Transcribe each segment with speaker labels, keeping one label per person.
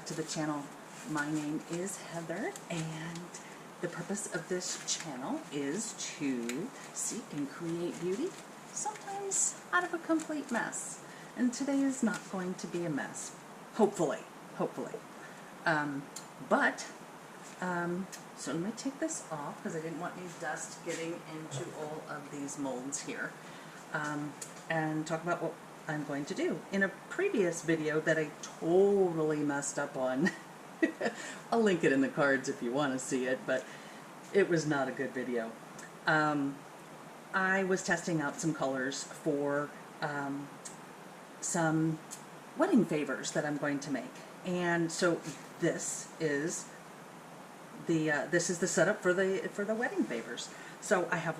Speaker 1: back to the channel. My name is Heather, and the purpose of this channel is to seek and create beauty, sometimes out of a complete mess. And today is not going to be a mess, hopefully. So let me take this off because I didn't want any dust getting into all of these molds here, and talk about what I'm going to do. In a previous video that I totally messed up on, I'll link it in the cards if you want to see it, but it was not a good video. I was testing out some colors for some wedding favors that I'm going to make, and so this is the setup for the wedding favors. So I have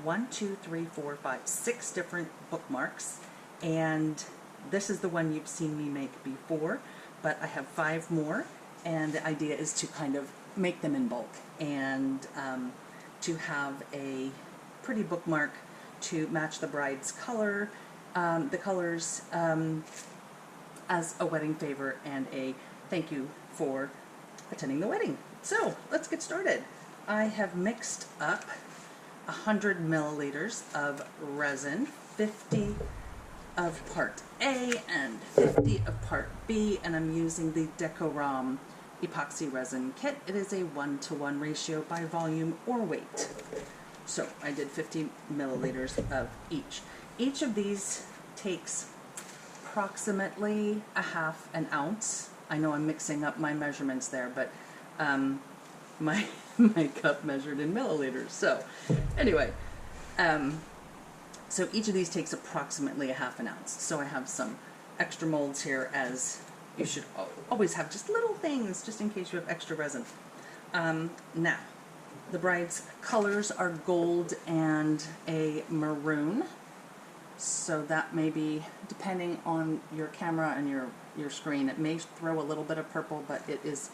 Speaker 1: 6 different bookmarks, and this is the one you've seen me make before, but I have 5 more, and the idea is to kind of make them in bulk and to have a pretty bookmark to match the bride's color, the colors, as a wedding favor and a thank you for attending the wedding. So let's get started. I have mixed up 100 milliliters of resin, 50 of part A and 50 of part B, and I'm using the Decorum epoxy resin kit. It is a 1-to-1 ratio by volume or weight. So I did 50 milliliters of each. Each of these takes approximately a half an ounce. I know I'm mixing up my measurements there, but my cup measured in milliliters. So anyway, so each of these takes approximately a half an ounce. So I have some extra molds here, as you should always have just little things just in case you have extra resin. Now, the bride's colors are gold and a maroon. So that may be, depending on your camera and your screen, it may throw a little bit of purple, but it is,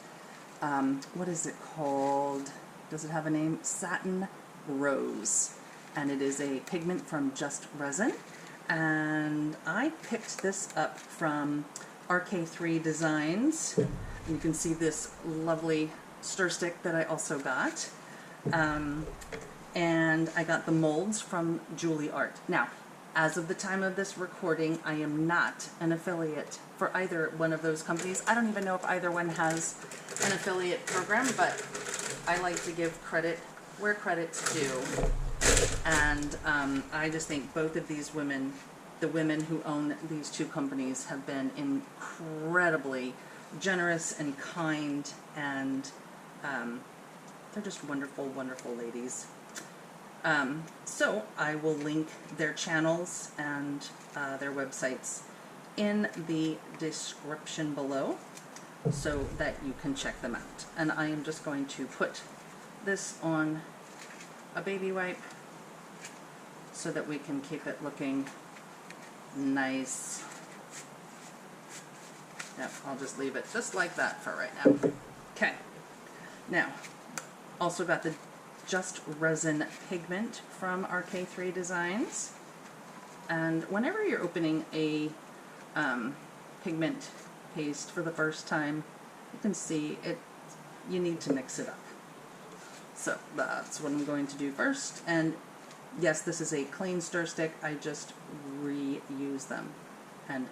Speaker 1: what is it called? Does it have a name? Satin Rose. And it is a pigment from Just Resin. And I picked this up from RK3 Designs. And you can see this lovely stir stick that I also got. And I got the molds from Juli Art. Now, as of the time of this recording, I am not an affiliate for either one of those companies. I don't even know if either one has an affiliate program, but I like to give credit where credit's due. And I just think both of these women, the women who own these two companies, have been incredibly generous and kind, and they're just wonderful, wonderful ladies. So I will link their channels and their websites in the description below so that you can check them out. And I am just going to put this on a baby wipe so that we can keep it looking nice. Yep, I'll just leave it just like that for right now. Okay. Now, also got the Just Resin pigment from RK3 Designs. And whenever you're opening a pigment paste for the first time, you can see it, you need to mix it up. So that's what I'm going to do first. And yes, this is a clean stir stick. I just reuse them. And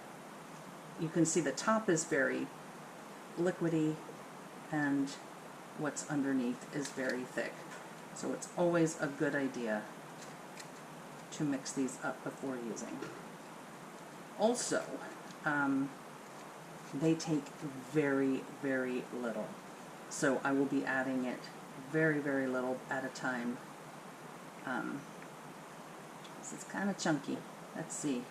Speaker 1: you can see the top is very liquidy and what's underneath is very thick. So it's always a good idea to mix these up before using. Also, they take very, very little. So I will be adding it very, very little at a time. This is kind of chunky. Let's see.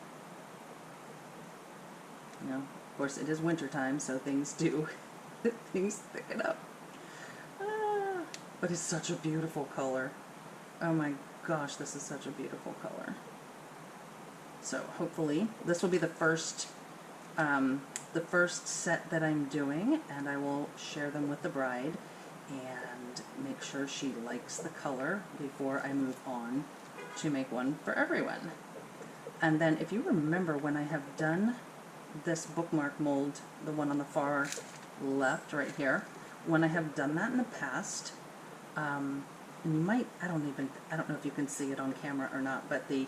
Speaker 1: You know, of course it is winter time, so things do, things thicken up. But it's such a beautiful color. Oh my gosh, this is such a beautiful color. So hopefully this will be the first set that I'm doing, and I will share them with the bride and make sure she likes the color before I move on to make one for everyone. And then if you remember, when I have done this bookmark mold, the one on the far left right here. When I have done that in the past, and you might, I don't know if you can see it on camera or not, but the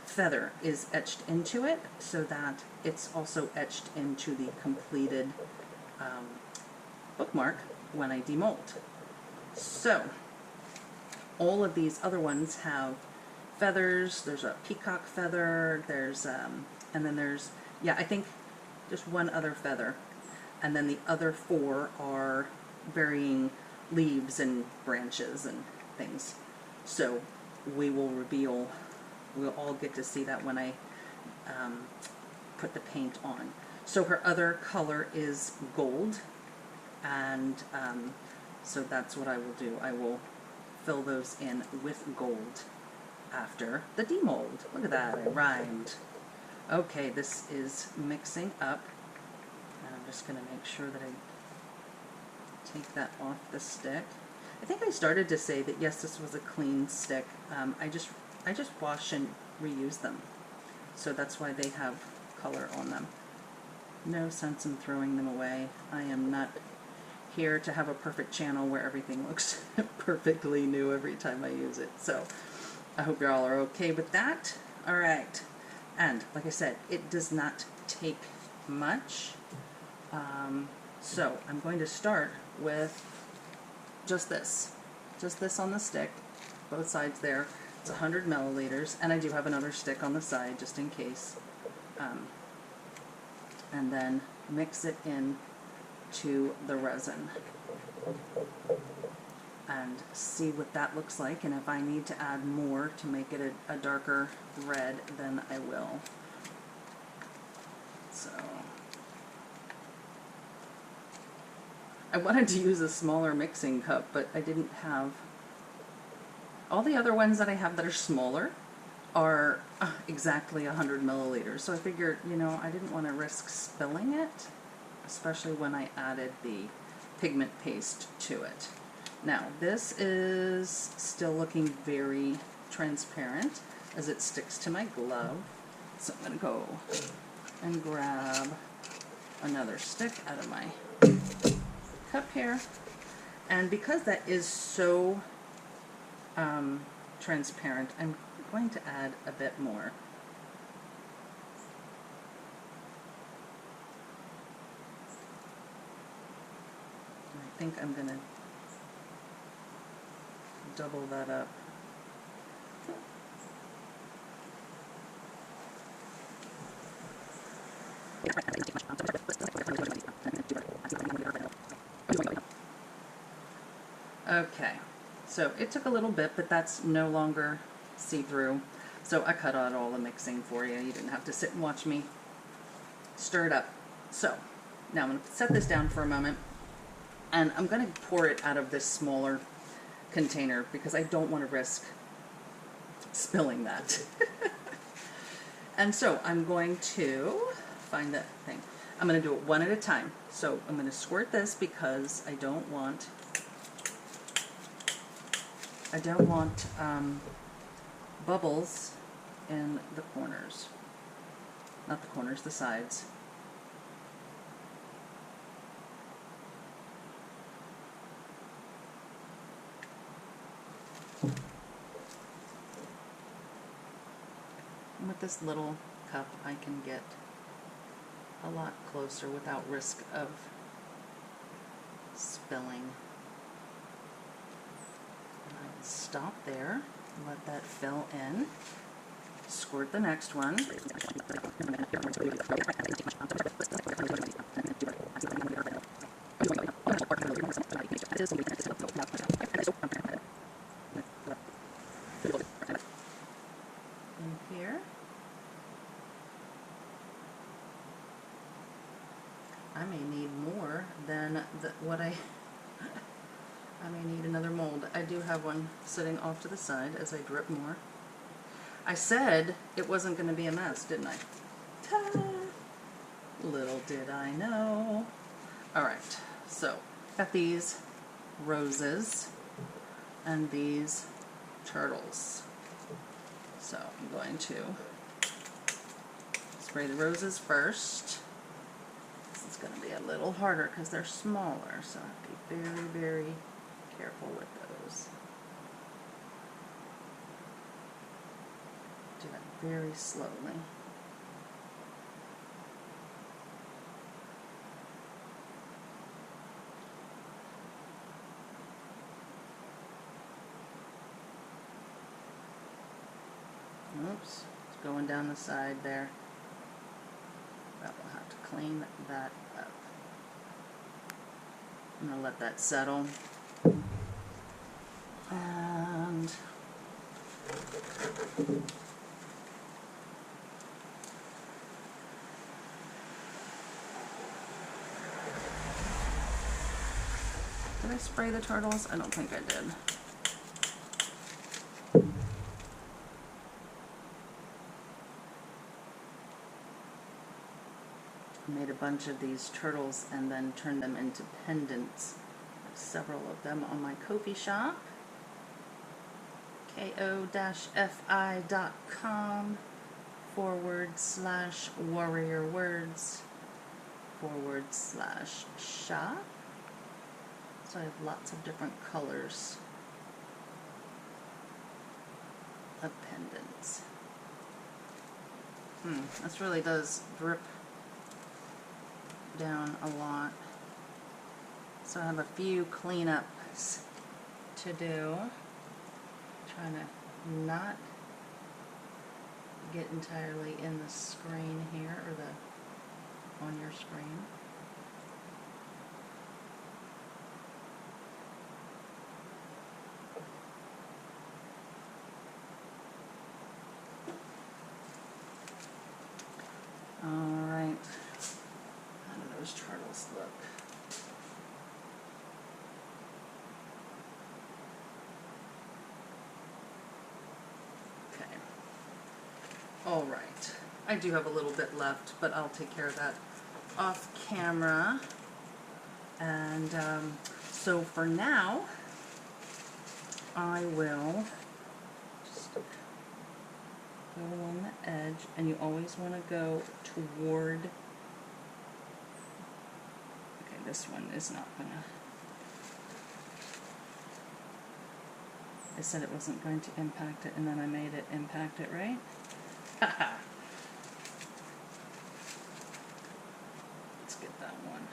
Speaker 1: feather is etched into it so that it's also etched into the completed bookmark when I demold. So all of these other ones have feathers. There's a peacock feather, there's and then there's, yeah, I think just one other feather, and then the other 4 are varying leaves and branches and things. So we will reveal, we'll all get to see that when I put the paint on. So her other color is gold, and so that's what I will do. I will fill those in with gold after the demold. Look at that, I rhymed. Okay, this is mixing up, and I'm just going to make sure that I take that off the stick. I think I started to say that yes, this was a clean stick. I just wash and reuse them, so that's why they have color on them. No sense in throwing them away. I am not here to have a perfect channel where everything looks perfectly new every time I use it. So I hope you all are okay with that. All right, and like I said, it does not take much. So I'm going to start with just this on the stick, both sides there. It's 100 milliliters, and I do have another stick on the side just in case. And then mix it in to the resin and see what that looks like, and if I need to add more to make it a darker red, then I will. So I wanted to use a smaller mixing cup, but I didn't have. All the other ones that I have that are smaller are exactly 100 milliliters. So I figured, you know, I didn't want to risk spilling it, especially when I added the pigment paste to it. Now, this is still looking very transparent as it sticks to my glove. So I'm going to go and grab another stick out of my cup here. And because that is so transparent, I'm going to add a bit more. I think I'm going to double that up. Okay, so it took a little bit, but that's no longer see-through. So I cut out all the mixing for you. You didn't have to sit and watch me stir it up. So now I'm going to set this down for a moment, and I'm going to pour it out of this smaller container because I don't want to risk spilling that. And so I'm going to find that thing. I'm going to do it one at a time. So I'm going to squirt this because I don't want bubbles in the corners. Not the corners, the sides. And with this little cup, I can get a lot closer without risk of spilling. And I will stop there, let that fill in, squirt the next one. In here. I may need more than what I may need another mold. I do have one sitting off to the side as I drip more. I said it wasn't going to be a mess, didn't I? Ta-da! Little did I know. Alright, so got these roses and these turtles. So I'm going to spray the roses first. This is going to be a little harder because they're smaller, so I have to be very, very careful with those. Do that very slowly. Oops, it's going down the side there. But we'll have to clean that up. I'm going to let that settle. And did I spray the turtles? I don't think I did. I made a bunch of these turtles and then turned them into pendants. Several of them on my Ko-fi shop, ko-fi.com/warriorwords/shop. So I have lots of different colors of pendants. This really does drip down a lot. So I have a few cleanups to do. Trying to not get entirely in the screen here, or on your screen. Alright. How do those turtles look? Alright, I do have a little bit left, but I'll take care of that off camera. And so for now, I will just go on the edge, and you always want to go toward, okay, this one is not going to, I said it wasn't going to impact it, and then I made it impact it, right? Let's get that one.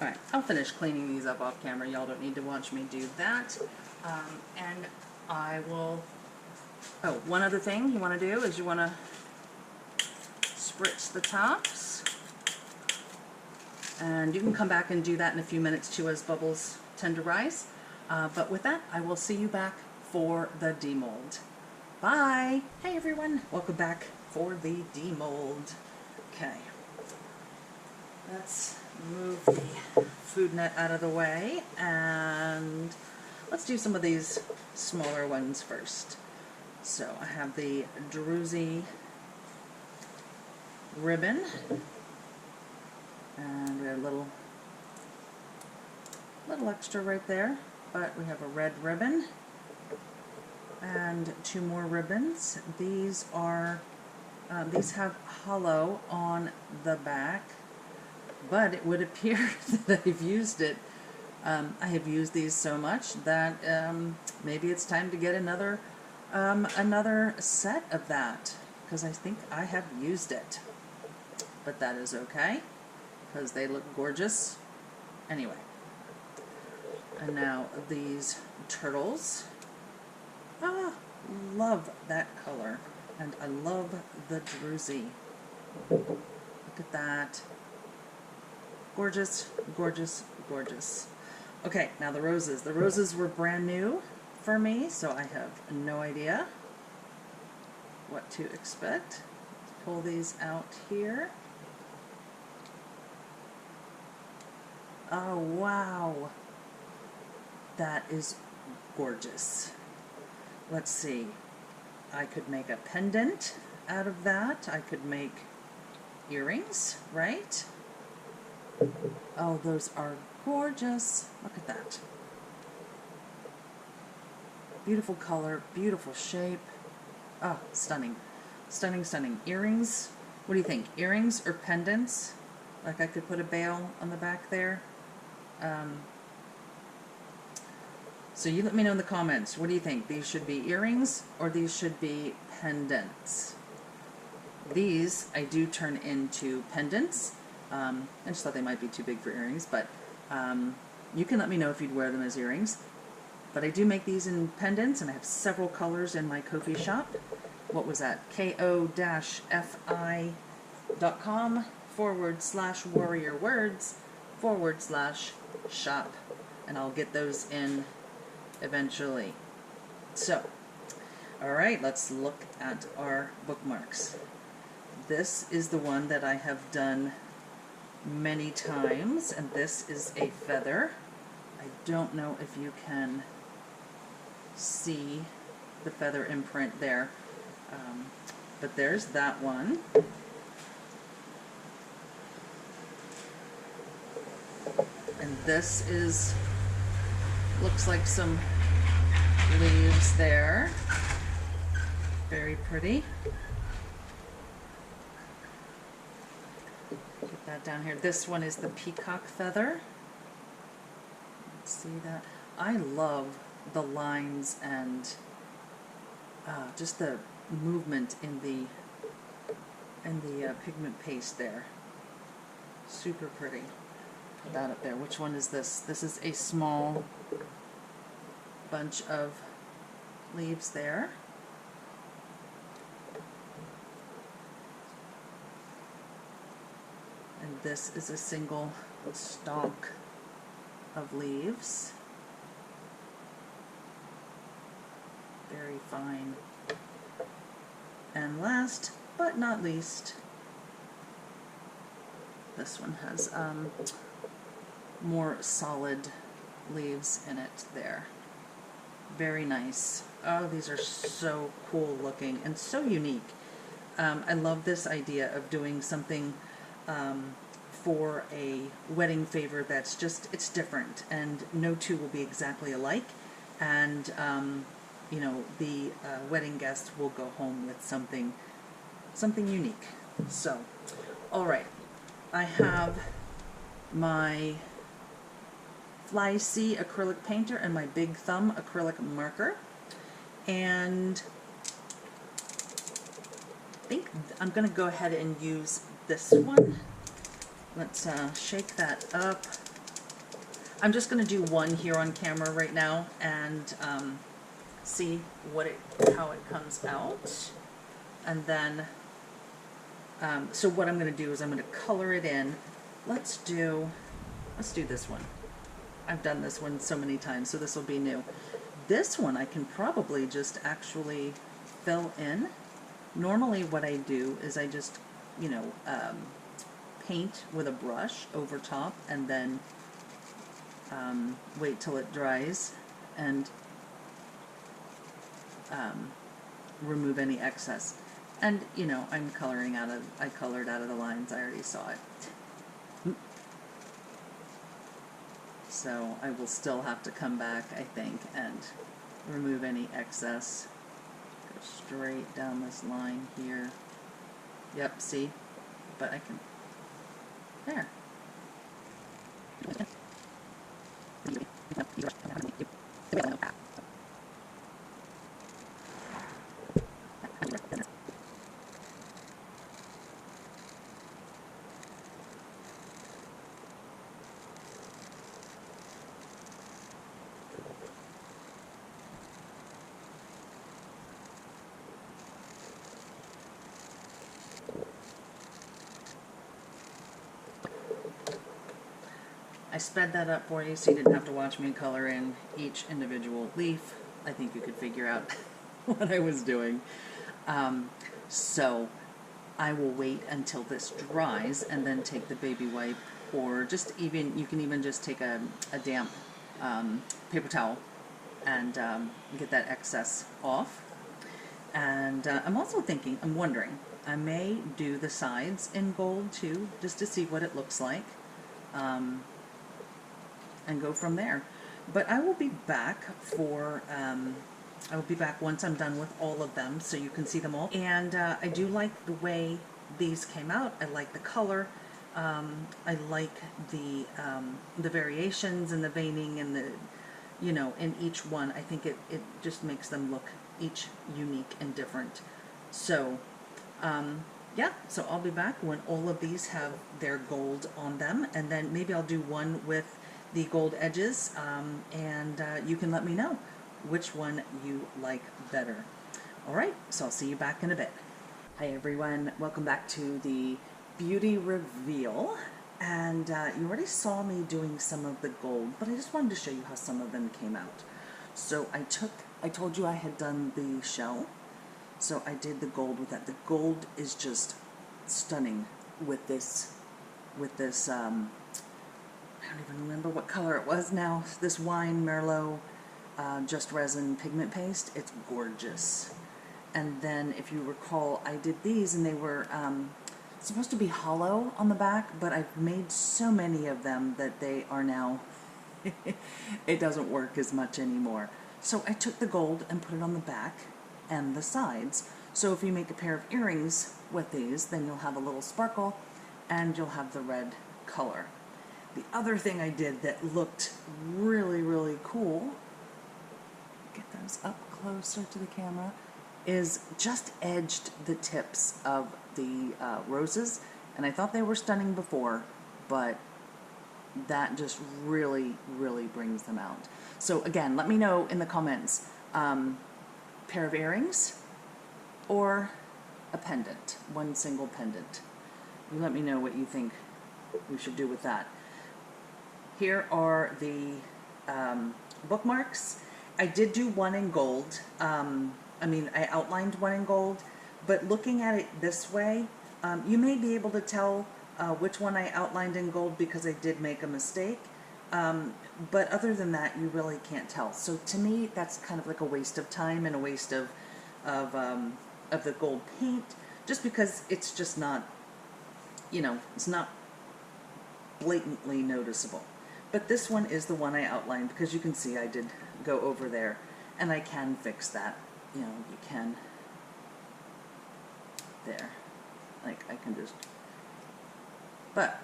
Speaker 1: Alright, I'll finish cleaning these up off camera. Y'all don't need to watch me do that. And I will... Oh, one other thing you want to do is you want to spritz the tops. And you can come back and do that in a few minutes too as bubbles tend to rise. But with that, I will see you back for the demold. Bye! Hey everyone, welcome back for the demold. Okay, let's move the food net out of the way, and let's do some of these smaller ones first. So I have the druzy ribbon, and we have a little extra right there, but we have a red ribbon and two more ribbons. These are these have hollow on the back, but it would appear that I've used it. I have used these so much that maybe it's time to get another set of that, because I think I have used it. But that is okay, because they look gorgeous anyway. And now these turtles. Ah, love that color, and I love the druzy. Look at that. Gorgeous, gorgeous, gorgeous. Okay, now the roses. The roses were brand new for me, so I have no idea what to expect. Let's pull these out here. Oh, wow. That is gorgeous. Let's see. I could make a pendant out of that. I could make earrings, right? Oh, those are gorgeous. Look at that. Beautiful color, beautiful shape. Oh, stunning. Stunning, stunning. Earrings, what do you think? Earrings or pendants? Like I could put a bail on the back there. So you let me know in the comments. What do you think? These should be earrings or these should be pendants? These I do turn into pendants. I just thought they might be too big for earrings, but you can let me know if you'd wear them as earrings. But I do make these in pendants, and I have several colors in my Ko-fi shop. What was that? ko-fi.com/warriorwords/shop, and I'll get those in eventually. So, alright, let's look at our bookmarks. This is the one that I have done many times, and this is a feather. I don't know if you can see the feather imprint there, but there's that one. And this is, looks like some leaves there. Very pretty. Get that down here. This one is the peacock feather. Let's see that. I love the lines and just the movement in the pigment paste there. Super pretty. Put that up there. Which one is this? This is a small bunch of leaves there. And this is a single stalk of leaves. Very fine. And last but not least, this one has more solid leaves in it there. Very nice. Oh, these are so cool looking and so unique. I love this idea of doing something for a wedding favor that's just, it's different, and no two will be exactly alike, and you know, the wedding guest will go home with something unique. So, all right, I have my Fly C acrylic painter and my Big Thumb acrylic marker, and I think I'm going to go ahead and use this one. Let's shake that up. I'm just going to do one here on camera right now and see how it comes out, and then so what I'm going to do is I'm going to color it in. Let's do this one. I've done this one so many times, so this will be new. This one I can probably just actually fill in. Normally what I do is I just, you know, paint with a brush over top and then wait till it dries and remove any excess. And, you know, I colored out of the lines. I already saw it. So I will still have to come back, I think, and remove any excess. Go straight down this line here. Yep, see? But I can... There. I sped that up for you so you didn't have to watch me color in each individual leaf. I think you could figure out what I was doing. So I will wait until this dries and then take the baby wipe, or just even, you can even just take a damp paper towel and get that excess off. And I'm also thinking, I'm wondering, I may do the sides in gold too, just to see what it looks like. And go from there. But I will be back for I will be back once I'm done with all of them so you can see them all. And I do like the way these came out. I like the color. I like the variations and the veining and the, you know, in each one. I think it just makes them look each unique and different. So yeah, so I'll be back when all of these have their gold on them, and then maybe I'll do one with the gold edges, and you can let me know which one you like better. All right, so I'll see you back in a bit. Hi everyone, welcome back to the beauty reveal. And you already saw me doing some of the gold, but I just wanted to show you how some of them came out. So I told you I had done the shell, so I did the gold with that. The gold is just stunning with this, I don't even remember what color it was now, this wine Merlot just resin pigment paste. It's gorgeous. And then if you recall, I did these and they were supposed to be hollow on the back, but I've made so many of them that they are now, it doesn't work as much anymore. So I took the gold and put it on the back and the sides. So if you make a pair of earrings with these, then you'll have a little sparkle and you'll have the red color. The other thing I did that looked really, really cool, get those up closer to the camera, is just edged the tips of the roses. And I thought they were stunning before, but that just really, really brings them out. So again, let me know in the comments, pair of earrings or a pendant, one single pendant. You let me know what you think we should do with that. Here are the bookmarks. I did do one in gold. I outlined one in gold, but looking at it this way, you may be able to tell which one I outlined in gold because I did make a mistake. But other than that, you really can't tell. So to me, that's kind of like a waste of time and a waste of the gold paint, just because it's just not, you know, it's not blatantly noticeable. But this one is the one I outlined because you can see I did go over there, and I can fix that. You know, you can, there, like I can just, but,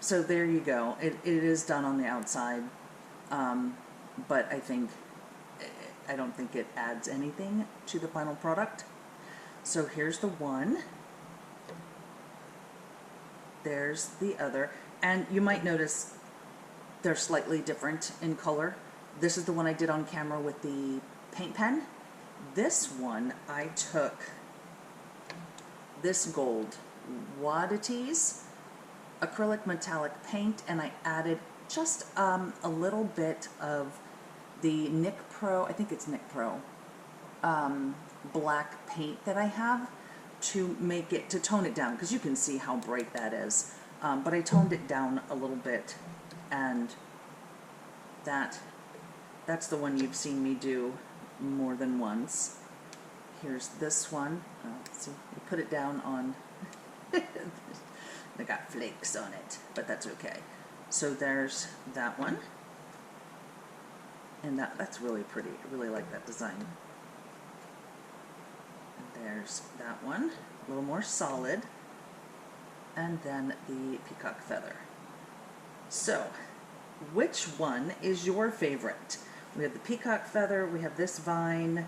Speaker 1: so there you go. It is done on the outside, but I don't think it adds anything to the final product. So here's the one, there's the other, and you might notice they're slightly different in color. This is the one I did on camera with the paint pen. This one, I took this gold Beauties acrylic metallic paint, and I added just a little bit of the Nick Pro, I think it's Nick Pro, black paint that I have to make it, to tone it down, because you can see how bright that is. But I toned it down a little bit, and that's the one you've seen me do more than once. Here's this one. See, you put it down on, I got flakes on it, but that's okay. So there's that one. And that's really pretty. I really like that design. And there's that one, a little more solid. And then the peacock feather. So, which one is your favorite? We have the peacock feather, we have this vine,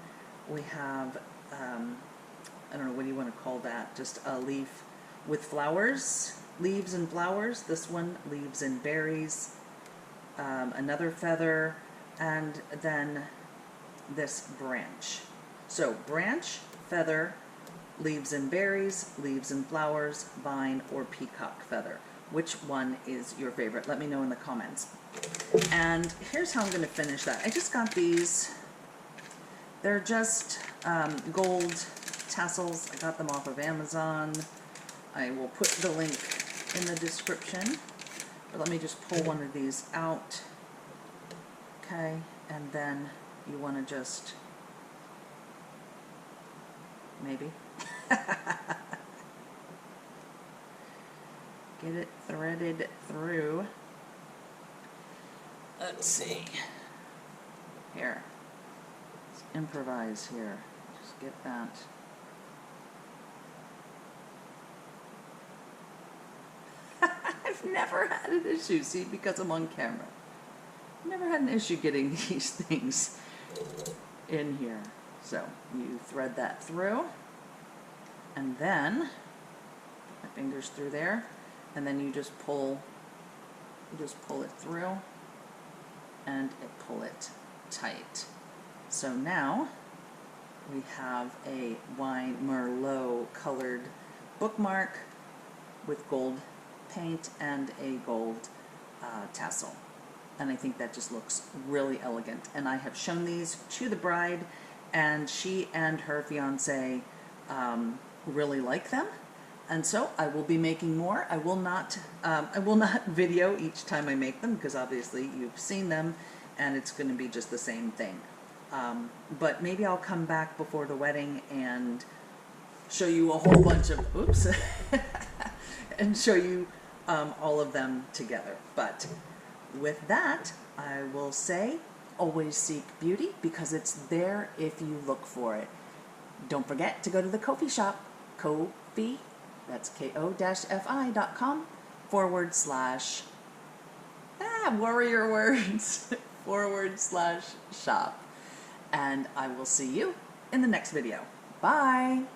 Speaker 1: we have, I don't know, what do you want to call that? Just a leaf with flowers, leaves and flowers. This one, leaves and berries. Another feather, and then this branch. So branch, feather, leaves and berries, leaves and flowers, vine, or peacock feather. Which one is your favorite? Let me know in the comments. And here's how I'm going to finish that. I just got these. They're just gold tassels. I got them off of Amazon. I will put the link in the description. But let me just pull one of these out. Okay, and then you want to just, maybe, get it threaded through. Let's see. Here. Let's improvise here. Just get that. I've never had an issue, see, because I'm on camera. Never had an issue getting these things in here. So you thread that through, and then put my fingers through there, and then you just pull it through and pull it tight. So now we have a wine Merlot colored bookmark with gold paint and a gold tassel. And I think that just looks really elegant. And I have shown these to the bride, and she and her fiance really like them. And so I will be making more. I will not video each time I make them, because obviously you've seen them, and it's going to be just the same thing. But maybe I'll come back before the wedding and show you a whole bunch of, oops, and show you all of them together. But with that, I will say, always seek beauty, because it's there if you look for it. Don't forget to go to the Ko-fi shop, Ko-fi, that's ko-fi.com/ warrior words /shop. And I will see you in the next video. Bye!